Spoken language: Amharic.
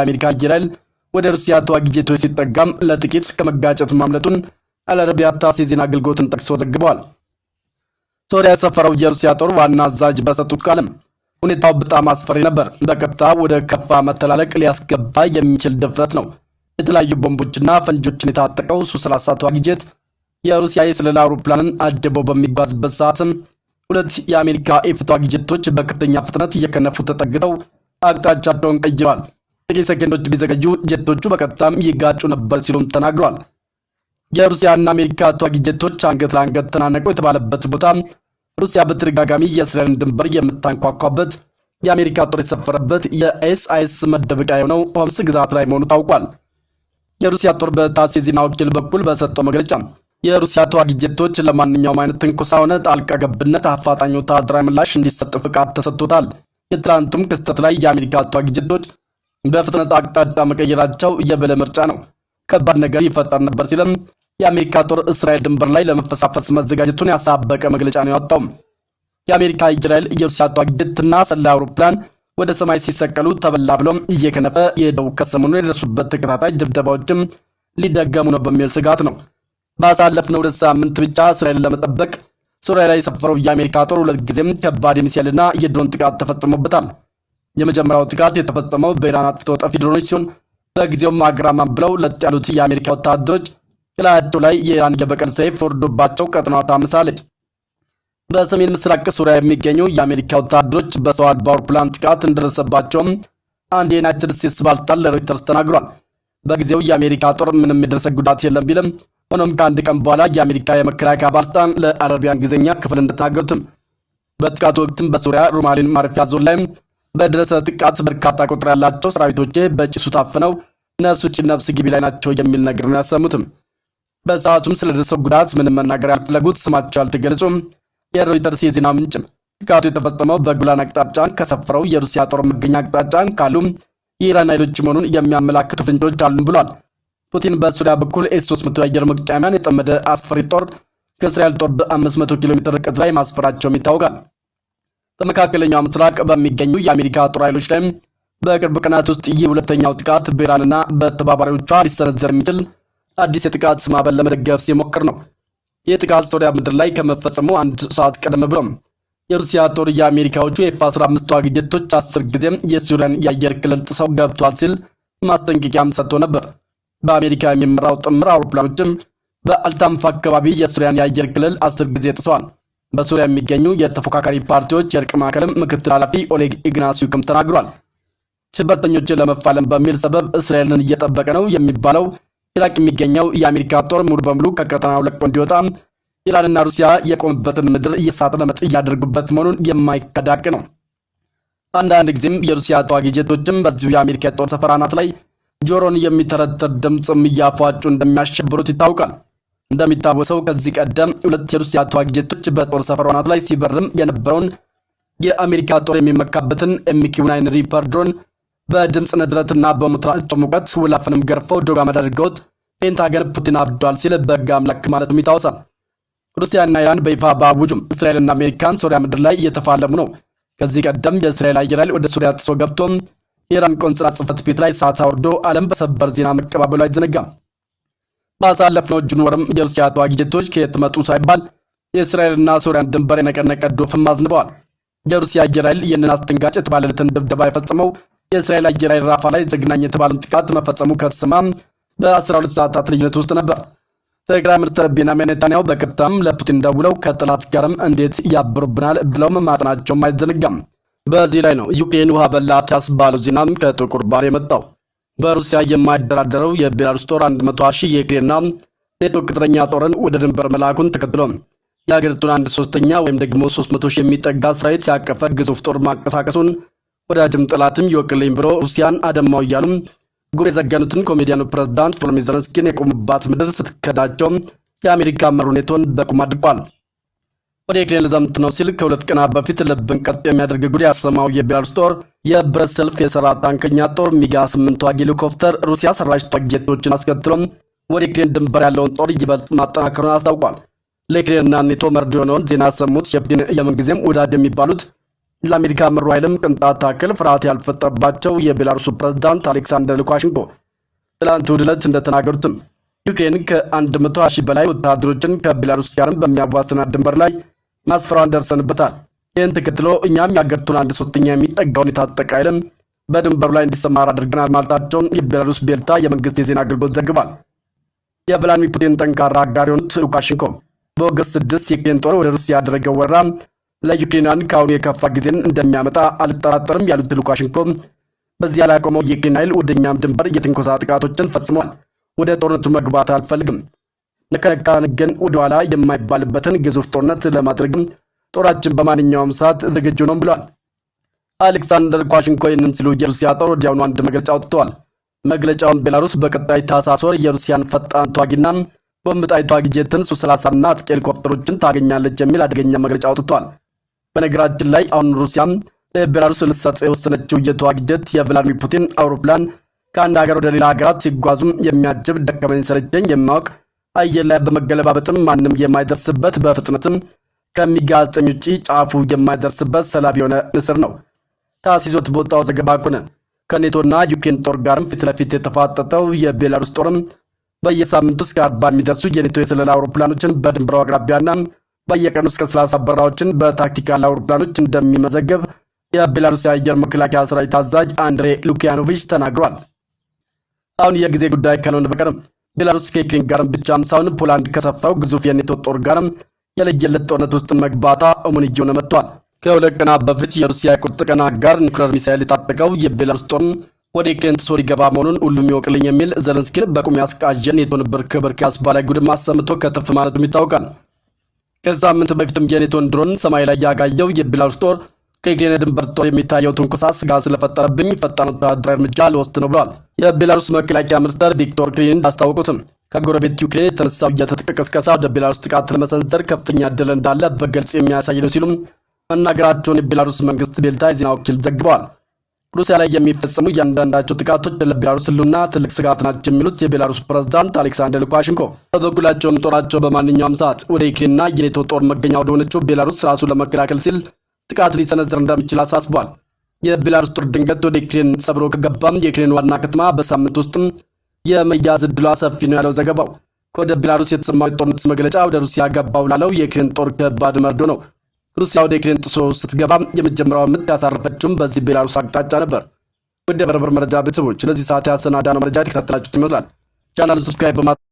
የአሜሪካ አየር ኃይል ወደ ሩሲያ ተዋጊ ጄቶች ሲጠጋም ለጥቂት ከመጋጨት ማምለጡን አልአረቢያ ታስ የዜና አገልግሎትን ጠቅሶ ዘግቧል። ሶሪያ የሰፈረው የሩሲያ ጦር ዋና አዛዥ በሰጡት ቃልም ሁኔታው በጣም አስፈሪ ነበር። በቀጥታ ወደ ከፋ መተላለቅ ሊያስገባ የሚችል ድፍረት ነው። የተለያዩ ቦምቦችና ፈንጆችን የታጠቀው ሱ-30 ተዋጊ ጄት የሩሲያ የስለላ አውሮፕላንን አጅበው በሚጓዝበት ሰዓትም ሁለት የአሜሪካ ኤፍ ተዋጊ ጄቶች በከፍተኛ ፍጥነት እየከነፉ ተጠግተው አቅጣጫቸውን ቀይረዋል። ጥቂት ሰከንዶች ቢዘገዩ ጄቶቹ በቀጥታም ይጋጩ ነበር ሲሉም ተናግረዋል። የሩሲያና አሜሪካ ተዋጊ ጄቶች አንገት ለአንገት ተናነቁ የተባለበት ቦታ ሩሲያ በተደጋጋሚ የእስራኤልን ድንበር የምታንኳኳበት የአሜሪካ ጦር የሰፈረበት የኤስአይኤስ መደበቂያ የሆነው ሆምስ ግዛት ላይ መሆኑ ታውቋል። የሩሲያ ጦር በታስ የዜና ወኪል በኩል በሰጠው መግለጫ የሩሲያ ተዋጊ ጄቶች ለማንኛውም አይነት ትንኮሳ ሆነ ጣልቃ ገብነት አፋጣኝ ወታደራዊ ምላሽ እንዲሰጥ ፍቃድ ተሰጥቶታል። የትላንቱም ክስተት ላይ የአሜሪካ ተዋጊ ጄቶች በፍጥነት አቅጣጫ መቀየራቸው የበለ ምርጫ ነው፣ ከባድ ነገር ይፈጠር ነበር ሲልም የአሜሪካ ጦር እስራኤል ድንበር ላይ ለመፈሳፈስ መዘጋጀቱን ያሳበቀ መግለጫ ነው ያወጣው። የአሜሪካ አየር ኃይል የሩሲያ ተዋጊ ጄትና ሰላይ አውሮፕላን ወደ ሰማይ ሲሰቀሉ ተበላ ብሎም እየከነፈ የሄደው ከሰሞኑ የደረሱበት ተከታታይ ድብደባዎችም ሊደገሙ ነው በሚል ስጋት ነው። ባሳለፍነው ሁለት ሳምንት ብቻ እስራኤልን ለመጠበቅ ሶሪያ ላይ የሰፈረው የአሜሪካ ጦር ሁለት ጊዜም ከባድ የሚሳኤልና የድሮን ጥቃት ተፈጽሞበታል። የመጀመሪያው ጥቃት የተፈጸመው በኢራን አጥፍቶ ጠፊ ድሮኖች ሲሆን በጊዜውም አግራማን ብለው ለጥ ያሉት የአሜሪካ ወታደሮች ከላያቸው ላይ የኢራን የበቀል ሰይፍ ወርዶባቸው ቀጥናው ታምሳለች። በሰሜን ምስራቅ ሶሪያ የሚገኙ የአሜሪካ ወታደሮች በሰው አልባ አውሮፕላን ጥቃት እንደደረሰባቸውም አንድ የዩናይትድ ስቴትስ ባለስልጣን ለሮይተርስ ተናግሯል። በጊዜው የአሜሪካ ጦር ምንም የደረሰ ጉዳት የለም ቢልም ሆኖም ከአንድ ቀን በኋላ የአሜሪካ የመከላከያ ባለስልጣን ለአረቢያን እንግሊዝኛ ክፍል እንደተናገሩትም በጥቃቱ ወቅትም በሶሪያ ሩማሊን ማረፊያ ዞን ላይ በደረሰ ጥቃት በርካታ ቁጥር ያላቸው ሰራዊቶች በጭሱ ታፍነው ነፍስ ውጭ ነፍስ ግቢ ላይ ናቸው የሚል ነገር ነው ያሰሙትም። በሰዓቱም ስለደረሰው ጉዳት ምንም መናገር ያልፈለጉት ስማቸው ያልተገለጹም የሮይተርስ የዜና ምንጭ ጥቃቱ የተፈጸመው በጎላን አቅጣጫ ከሰፈረው የሩሲያ ጦር መገኛ አቅጣጫ ካሉ የኢራን ኃይሎች መሆኑን የሚያመላክቱ ፍንጮች አሉ ብሏል። ፑቲን በሶሪያ በኩል ኤስ-300 የአየር መቃወሚያን የጠመደ አስፈሪ ጦር ከእስራኤል ጦር በ500 ኪሎ ሜትር ርቀት ላይ ማስፈራቸውም ይታወቃል። በመካከለኛው ምስራቅ በሚገኙ የአሜሪካ ጦር ኃይሎች ላይ በቅርብ ቀናት ውስጥ ይህ ሁለተኛው ጥቃት በኢራንና በተባባሪዎቿ ሊሰነዘር የሚችል አዲስ የጥቃት ማዕበል ለመደገፍ ሲሞክር ነው። ይህ ጥቃት ሶሪያ ምድር ላይ ከመፈጸሙ አንድ ሰዓት ቀደም ብሎ የሩሲያ ጦር የአሜሪካዎቹ ኤፍ-15 ተዋጊ ጄቶች 10 ጊዜ የሶሪያን የአየር ክልል ጥሰው ገብቷል ሲል ማስጠንቀቂያም ሰጥቶ ነበር። በአሜሪካ የሚመራው ጥምር አውሮፕላኖችም በአልታንፍ አካባቢ የሶሪያን የአየር ክልል 10 ጊዜ ጥሰዋል። በሶሪያ የሚገኙ የተፎካካሪ ፓርቲዎች የእርቅ ማዕከልም ምክትል ኃላፊ ኦሌግ ኢግናሲዩክም ተናግሯል። ሽብርተኞችን ለመፋለም በሚል ሰበብ እስራኤልን እየጠበቀ ነው የሚባለው ኢራቅ የሚገኘው የአሜሪካ ጦር ሙሉ በሙሉ ከቀጠናው ለቆ እንዲወጣ ኢራንና ሩሲያ የቆሙበትን ምድር እየሳጠለመጥ እያደረጉበት መሆኑን የማይከዳቅ ነው። አንዳንድ ጊዜም የሩሲያ ተዋጊ ጄቶችም በዚሁ የአሜሪካ ጦር ሰፈር አናት ላይ ጆሮን የሚተረተር ድምፅም እያፏጩ እንደሚያሸብሩት ይታወቃል። እንደሚታወሰው ከዚህ ቀደም ሁለት የሩሲያ ተዋጊ ጄቶች በጦር ሰፈር አናት ላይ ሲበርም የነበረውን የአሜሪካ ጦር የሚመካበትን MQ-9 ሪፐር ድሮን በድምፅ ንዝረትና በሞተራቸው ሙቀት ወላፈንም ገርፈው ዶግ አመድ አድርገውት ፔንታገን ፑቲን አብዷል ሲል በሕግ አምላክ ማለቱም ይታወሳል። ሩሲያና ኢራን በይፋ ባወጁም እስራኤልና አሜሪካን ሶሪያ ምድር ላይ እየተፋለሙ ነው። ከዚህ ቀደም የእስራኤል አየር ኃይል ወደ ሶሪያ ጥሶ ገብቶም የኢራን ቆንስላ ጽሕፈት ቤት ላይ እሳት አውርዶ ዓለም በሰበር ዜና መቀባበሉ አይዘነጋም። ባሳለፍነው ጁን ወርም የሩሲያ ተዋጊ ጄቶች ከየት መጡ ሳይባል የእስራኤልና ሶሪያን ድንበር የነቀነቀ ዶፍም አዝንበዋል። የሩሲያ አየር ኃይል ይህንን አስደንጋጭ የተባለለትን ድብደባ የፈጸመው የእስራኤል አየር ኃይል ራፋ ላይ ዘግናኝ የተባለውን ጥቃት መፈጸሙ ከተሰማ በ12 ሰዓታት ልዩነት ውስጥ ነበር። ጠቅላይ ሚኒስትር ቤንያሚን ኔታንያሁ በቀጥታም ለፑቲን ደውለው ከጠላት ጋርም እንዴት ያብሩብናል ብለው መማጸናቸውም አይዘነጋም። በዚህ ላይ ነው ዩክሬን ውሃ በላት ያስባለው ዜናም ከጥቁር ባህር የመጣው። በሩሲያ የማይደራደረው የቤላሩስ ጦር 120,000 የዩክሬንና ኔቶ ቅጥረኛ ጦርን ወደ ድንበር መላኩን ተከትሎ የሀገሪቱን 1/3 ወይም ደግሞ 300,000 የሚጠጋ ሰራዊት ያቀፈ ግዙፍ ጦር ማንቀሳቀሱን ወዳጅም ጠላትም ይወክልኝ ብሎ ሩሲያን አደማው እያሉም ጉር የዘገኑትን ኮሜዲያኑ ፕሬዝዳንት ቮሎዲሚር ዜሌንስኪን የቆሙባት ምድር ስትከዳቸው የአሜሪካ መሩ ኔቶን በቁም አድርጓል። ወደ ዩክሬን ልዘምት ነው ሲል ከሁለት ቀናት በፊት ልብን ቀጥ የሚያደርግ ጉድ ያሰማው የቤላሩስ ጦር የብረት ሰልፍ የሰራ ታንከኛ ጦር ሚግ-8 ተዋጊ ሄሊኮፕተር ሩሲያ ሰራሽ ተዋጊ ጄቶችን አስከትሎ ወደ ዩክሬን ድንበር ያለውን ጦር ይበልጥ ማጠናከሩን አስታውቋል። ለዩክሬንና ኔቶ መርዶ የሆነውን ዜና ያሰሙት የፑቲን የምንጊዜም ወዳጅ የሚባሉት ለአሜሪካ ምሩ ኃይልም ቅንጣት ታክል ፍርሃት ያልፈጠረባቸው የቤላሩስ ፕሬዝዳንት አሌክሳንደር ሉካሼንኮ ትላንት እሁድ ዕለት እንደተናገሩትም ዩክሬን ከ120,000 በላይ ወታደሮችን ከቤላሩስ ጋርም በሚያዋስናት ድንበር ላይ ማስፈራን ደርሰንበታል። ይህን ተከትሎ እኛም የአገሪቱን 1/3 የሚጠጋውን የታጠቀ ኃይልም በድንበሩ ላይ እንዲሰማራ አድርገናል ማለታቸውን የቤላሩስ ቤልታ የመንግስት የዜና አገልግሎት ዘግቧል። የቭላድሚር ፑቲን ጠንካራ አጋር የሆኑት ሉካሼንኮ በኦገስት 6 የዩክሬን ጦር ወደ ሩሲያ ያደረገው ወረራ ለዩክሬናውያን ከአሁኑ የከፋ ጊዜን እንደሚያመጣ አልጠራጠርም ያሉት ሉካሼንኮ በዚያ ላይ ቆመው የዩክሬን ኃይል ወደኛም ድንበር የትንኮሳ ጥቃቶችን ፈጽሟል። ወደ ጦርነቱ መግባት አልፈልግም፣ ለከነካን ግን ወደኋላ የማይባልበትን ግዙፍ ጦርነት ለማድረግ ጦራችን በማንኛውም ሰዓት ዝግጁ ነው ብለዋል። አሌክሳንደር ሉካሼንኮ ይህንን ሲሉ የሩሲያ ጦር ወዲያውኑ አንድ መግለጫ አውጥተዋል። መግለጫውን ቤላሩስ በቀጣይ ታህሳስ ወር የሩሲያን ፈጣን ተዋጊና ቦምብ ጣይ ተዋጊ ጀትን ሱ-30 እና አጥቂ ሄሊኮፕተሮችን ታገኛለች የሚል አደገኛ መግለጫ አውጥተዋል። በነገራችን ላይ አሁን ሩሲያ ለቤላሩስ ልትሰጥ የወሰነችው የተዋጊ ጀት የቭላድሚር ፑቲን አውሮፕላን ከአንድ ሀገር ወደ ሌላ ሀገራት ሲጓዙም የሚያጅብ ደከመኝ ሰለቸኝ የማያውቅ አየር ላይ በመገለባበጥም ማንም የማይደርስበት በፍጥነትም ከሚጋዘጠኝ ውጪ ጫፉ የማይደርስበት ሰላቢ የሆነ ንስር ነው። ታሲዞት በወጣው ዘገባ ከሆነ ከኔቶና ዩክሬን ጦር ጋርም ፊት ለፊት የተፋጠጠው የቤላሩስ ጦርም በየሳምንቱ እስከ 40 የሚደርሱ የኔቶ የስለላ አውሮፕላኖችን በድንበሩ አቅራቢያና በየቀኑ እስከ 30 በረራዎችን በታክቲካል አውሮፕላኖች እንደሚመዘገብ የቤላሩስ የአየር መከላከያ ሰራዊት አዛዥ አንድሬ ሉኪያኖቪች ተናግሯል። አሁን የጊዜ ጉዳይ ካልሆነ በቀርም ቤላሩስ ከዩክሬን ጋርም ብቻም ሳይሆን ፖላንድ ከሰፋው ግዙፍ የኔቶ ጦር ጋርም የለየለት ጦርነት ውስጥ መግባታ እሙን እየሆነ መጥቷል። ከሁለት ቀናት በፊት የሩሲያ የቁርጥ ቀን አጋር ኒውክሌር ሚሳይል የታጠቀው የቤላሩስ ጦር ወደ ዩክሬን ጥሶ ሊገባ መሆኑን ሁሉም ይወቅልኝ የሚል ዘለንስኪን በቁም ያስቃዠን የኔቶ ንብር ክብር ያስባላይ ጉድም አሰምቶ ከተፍ ማለቱም ይታወቃል። ከሳምንት በፊትም የኔቶን ድሮን ሰማይ ላይ ያጋየው የቤላሩስ ጦር ከዩክሬን ድንበር ጦር የሚታየው ትንኮሳ ስጋት ስለፈጠረብኝ ፈጣን ወታደራዊ እርምጃ ልወስድ ነው ብለዋል። የቤላሩስ መከላከያ ሚኒስትር ቪክቶር ክሪን እንዳስታወቁትም ከጎረቤት ዩክሬን የተነሳው የትጥቅ ቅስቀሳ ወደ ቤላሩስ ጥቃት ለመሰንዘር ከፍተኛ ዕድል እንዳለ በግልጽ የሚያሳይ ነው ሲሉም መናገራቸውን የቤላሩስ መንግስት ቤልታ የዜና ወኪል ዘግበዋል። ሩሲያ ላይ የሚፈጸሙ እያንዳንዳቸው ጥቃቶች ለቤላሩስ ሕልውና ትልቅ ስጋት ናቸው የሚሉት የቤላሩስ ፕሬዝዳንት አሌክሳንደር ሉካሼንኮ በበኩላቸውም ጦራቸው በማንኛውም ሰዓት ወደ ዩክሬንና የኔቶ ጦር መገኛ ወደሆነችው ቤላሩስ ራሱን ለመከላከል ሲል ጥቃት ሊሰነዝር እንደሚችል አሳስቧል። የቤላሩስ ጦር ድንገት ወደ ዩክሬን ሰብሮ ከገባም የዩክሬን ዋና ከተማ በሳምንት ውስጥም የመያዝ ዕድሏ ሰፊ ነው ያለው ዘገባው። ከወደ ቤላሩስ የተሰማው የጦርነት መግለጫ ወደ ሩሲያ ገባው ላለው የዩክሬን ጦር ከባድ መርዶ ነው። ሩሲያ ወደ ዩክሬን ጥሶ ስትገባ የመጀመሪያው ምት ያሳረፈችውም በዚህ ቤላሩስ አቅጣጫ ነበር። ወደ በርበር መረጃ ቤተሰቦች ለዚህ ሰዓት ያሰናዳነው መረጃ የተከታተላችሁት ይመስላል። ቻናሉን ሰብስክራይብ በማድረግ